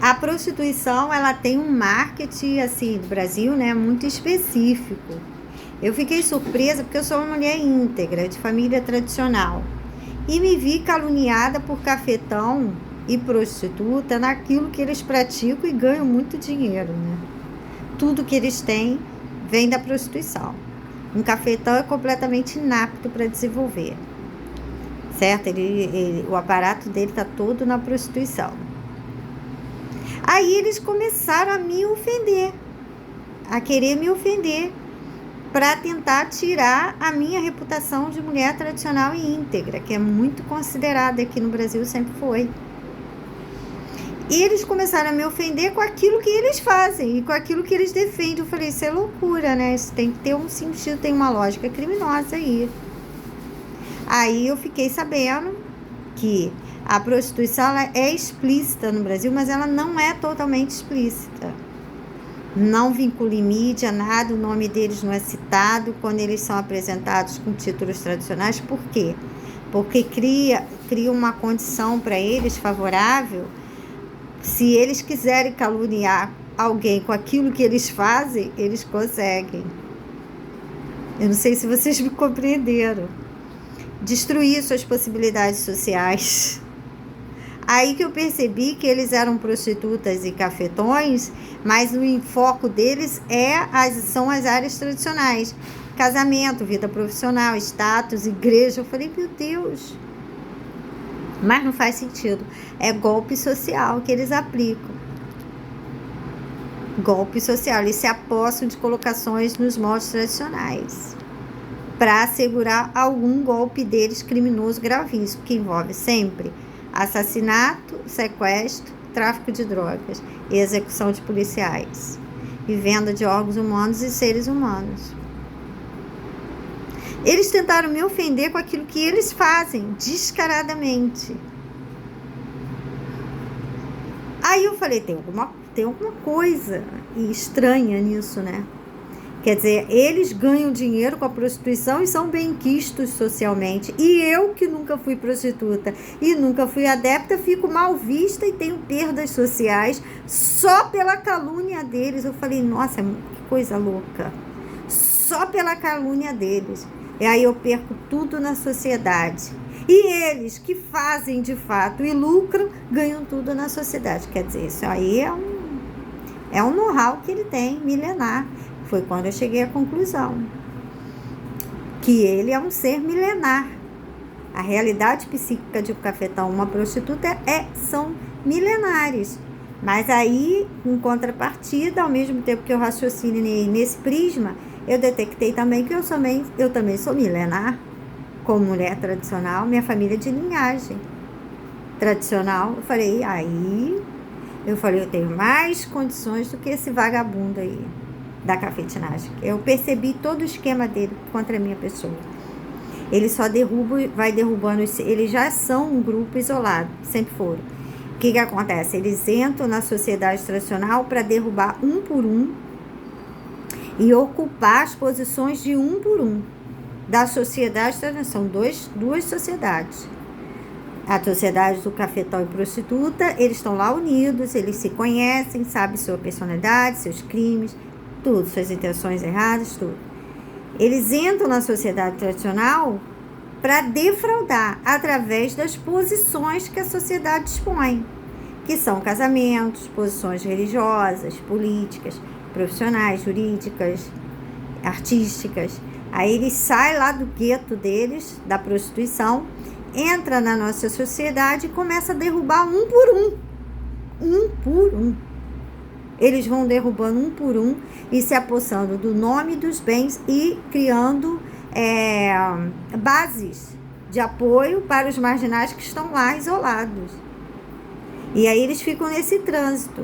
A prostituição, ela tem um marketing, assim, do Brasil, né, muito específico. Eu fiquei surpresa porque eu sou uma mulher íntegra, de família tradicional. E me vi caluniada por cafetão e prostituta naquilo que eles praticam e ganham muito dinheiro, né? Tudo que eles têm vem da prostituição. Um cafetão é completamente inapto para desenvolver, certo? O aparato dele está todo na prostituição. Aí eles começaram a me ofender, a querer me ofender, para tentar tirar a minha reputação de mulher tradicional e íntegra, que é muito considerada aqui no Brasil, sempre foi. E eles começaram a me ofender com aquilo que eles fazem e com aquilo que eles defendem. Eu falei, isso é loucura, né? Isso tem que ter um sentido, tem uma lógica criminosa aí. Aí eu fiquei sabendo que a prostituição ela é explícita no Brasil, mas ela não é totalmente explícita. Não vincula em mídia, nada, o nome deles não é citado quando eles são apresentados com títulos tradicionais. Por quê? Porque cria uma condição para eles favorável. Se eles quiserem caluniar alguém com aquilo que eles fazem, eles conseguem. Eu não sei se vocês me compreenderam. Destruir suas possibilidades sociais. Aí que eu percebi que eles eram prostitutas e cafetões, mas o enfoque deles são as áreas tradicionais. Casamento, vida profissional, status, igreja. Eu falei, meu Deus. Mas não faz sentido. É golpe social que eles aplicam. Golpe social. Eles se apossam de colocações nos moldes tradicionais para assegurar algum golpe deles criminoso gravíssimo, que envolve sempre assassinato, sequestro, tráfico de drogas e execução de policiais e venda de órgãos humanos e seres humanos. Eles tentaram me ofender com aquilo que eles fazem, descaradamente. Aí eu falei, tem alguma coisa estranha nisso, né? Quer dizer, eles ganham dinheiro com a prostituição e são benquistos socialmente. E eu, que nunca fui prostituta e nunca fui adepta, fico mal vista e tenho perdas sociais só pela calúnia deles. Eu falei, nossa, que coisa louca. Só pela calúnia deles. E aí eu perco tudo na sociedade. E eles, que fazem de fato e lucram, ganham tudo na sociedade. Quer dizer, isso aí é um know-how que ele tem, milenar. Foi quando eu cheguei à conclusão que ele é um ser milenar. A realidade psíquica de um cafetão, uma prostituta, são milenares. Mas aí, em contrapartida, ao mesmo tempo que eu raciocinei nesse prisma, eu detectei também que eu também sou milenar, como mulher tradicional, minha família de linhagem tradicional. Eu falei, eu tenho mais condições do que esse vagabundo aí da cafetinagem. Eu percebi todo o esquema dele contra a minha pessoa. Ele só vai derrubando, eles já são um grupo isolado, sempre foram. O que acontece? Eles entram na sociedade tradicional para derrubar um por um e ocupar as posições de um por um da sociedade tradicional. São duas sociedades. A sociedade do cafetão e prostituta, eles estão lá unidos, eles se conhecem, sabem sua personalidade, seus crimes, tudo, suas intenções erradas, tudo. Eles entram na sociedade tradicional para defraudar através das posições que a sociedade dispõe, que são casamentos, posições religiosas, políticas, profissionais, jurídicas, artísticas. Aí eles saem lá do gueto deles, da prostituição, entra na nossa sociedade e começa a derrubar um por um. Um por um. Eles vão derrubando um por um e se apossando do nome dos bens e criando bases de apoio para os marginais que estão lá isolados. E aí eles ficam nesse trânsito.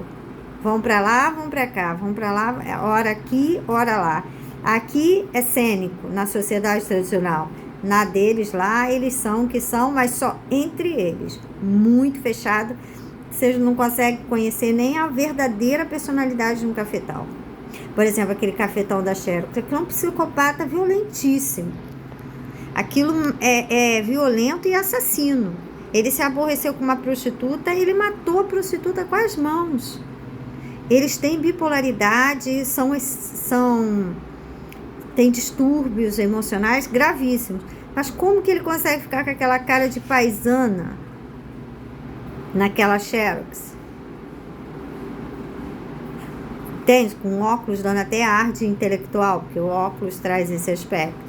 Vão para lá, vão para cá, vão para lá, hora aqui, hora lá. Aqui é cênico, na sociedade tradicional. Na deles lá, eles são o que são, mas só entre eles. Muito fechado. Você não consegue conhecer nem a verdadeira personalidade de um cafetão. Por exemplo, aquele cafetão da Xerox, que é um psicopata violentíssimo. Aquilo é violento e assassino. Ele se aborreceu com uma prostituta e ele matou a prostituta com as mãos. Eles têm bipolaridade, têm distúrbios emocionais gravíssimos. Mas como que ele consegue ficar com aquela cara de paisana naquela Xerox? Entende? Com óculos dando até ar de intelectual, porque o óculos traz esse aspecto.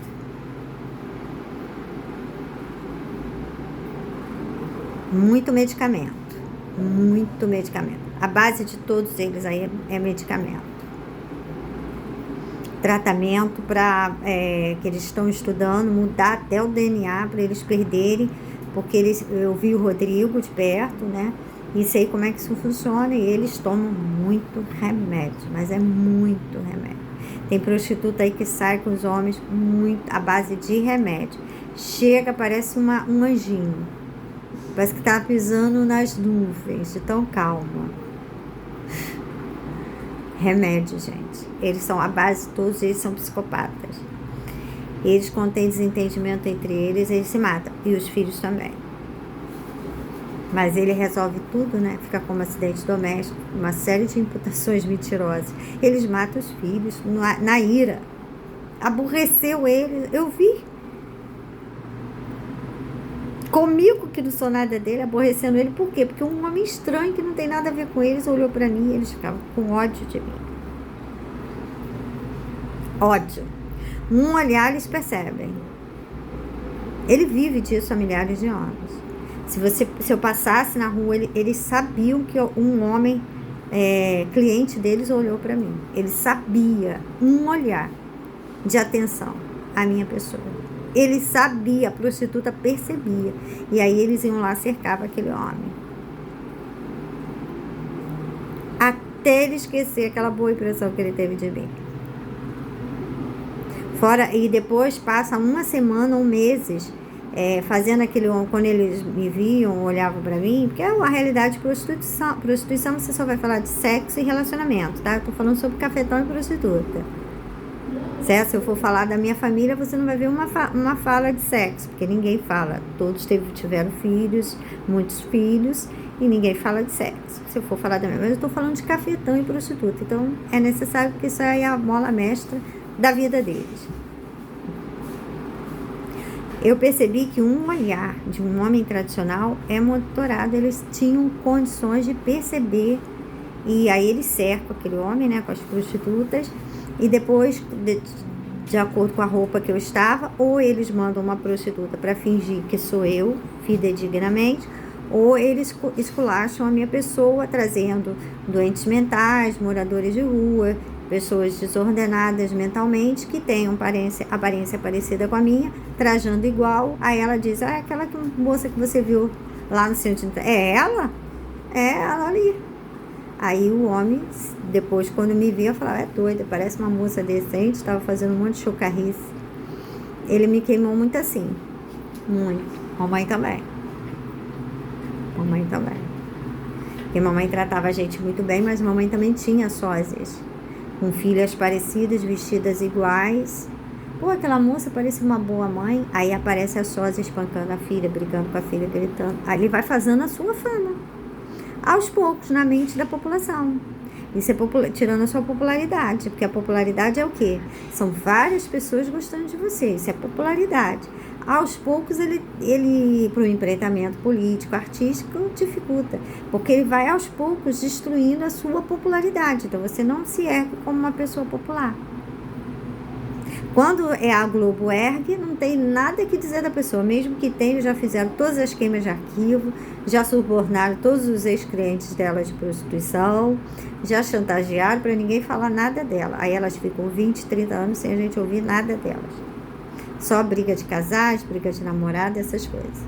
Muito medicamento. Muito medicamento. A base de todos eles aí é medicamento. Tratamento para que eles estão estudando, mudar até o DNA para eles perderem, porque eu vi o Rodrigo de perto, né? E sei como é que isso funciona, e eles tomam muito remédio, mas é muito remédio. Tem prostituta aí que sai com os homens muito à base de remédio. Chega, parece um anjinho. Parece que tá pisando nas nuvens, de tão calma. Remédio, gente. Eles são a base, todos eles são psicopatas. Eles, quando tem desentendimento entre eles se matam. E os filhos também. Mas ele resolve tudo, né? Fica como acidente doméstico, uma série de imputações mentirosas. Eles matam os filhos na ira. Aborreceu eles. Eu vi. Comigo, que não sou nada dele, aborrecendo ele. Por quê? Porque um homem estranho que não tem nada a ver com eles olhou pra mim e eles ficavam com ódio de mim. Ódio. Um olhar eles percebem. Ele vive disso há milhares de anos. Se eu passasse na rua, eles sabiam que um homem, cliente deles, olhou pra mim. Ele sabia, um olhar de atenção à minha pessoa. Ele sabia, a prostituta percebia. E aí eles iam lá, cercavam aquele homem. Até ele esquecer aquela boa impressão que ele teve de mim. E depois passa uma semana ou meses fazendo aquele homem, quando eles me viam, olhavam pra mim, porque é uma realidade de prostituição. Prostituição você só vai falar de sexo e relacionamento, tá? Eu tô falando sobre cafetão e prostituta. Certo? Se eu for falar da minha família, você não vai ver uma fala de sexo, porque ninguém fala. Todos tiveram filhos, muitos filhos, e ninguém fala de sexo. Se eu for falar da minha, mas eu estou falando de cafetão e prostituta. Então, é necessário, porque isso aí é a mola mestra da vida deles. Eu percebi que um olhar de um homem tradicional é monitorado. Eles tinham condições de perceber, e aí eles cercam aquele homem, né, com as prostitutas. E depois, de acordo com a roupa que eu estava, ou eles mandam uma prostituta para fingir que sou eu, fidedignamente, ou eles esculacham a minha pessoa, trazendo doentes mentais, moradores de rua, pessoas desordenadas mentalmente, que têm aparência parecida com a minha, trajando igual. Aí ela diz, aquela moça que você viu lá no centro, é ela? É ela ali. Aí o homem, depois, quando me via, eu falava, é doida, parece uma moça decente, estava fazendo um monte de chocarrice. Ele me queimou muito assim, muito. Mamãe também. Mamãe também. Porque mamãe tratava a gente muito bem, mas mamãe também tinha sósias, com filhas parecidas, vestidas iguais. Pô, aquela moça parecia uma boa mãe. Aí aparece a sósia espancando a filha, brigando com a filha, gritando. Aí ele vai fazendo a sua fama, aos poucos, na mente da população. Isso é tirando a sua popularidade, porque a popularidade é o quê? São várias pessoas gostando de você, isso é popularidade. Aos poucos, ele para o empreendimento político, artístico, dificulta, porque ele vai aos poucos destruindo a sua popularidade. Então, você não se ergue como uma pessoa popular. Quando a Globo ergue, não tem nada que dizer da pessoa. Mesmo que tenha, já fizeram todas as queimas de arquivo, já subornaram todos os ex-clientes dela de prostituição, já chantagearam para ninguém falar nada dela. Aí elas ficam 20, 30 anos sem a gente ouvir nada delas. Só briga de casais, briga de namorado, essas coisas.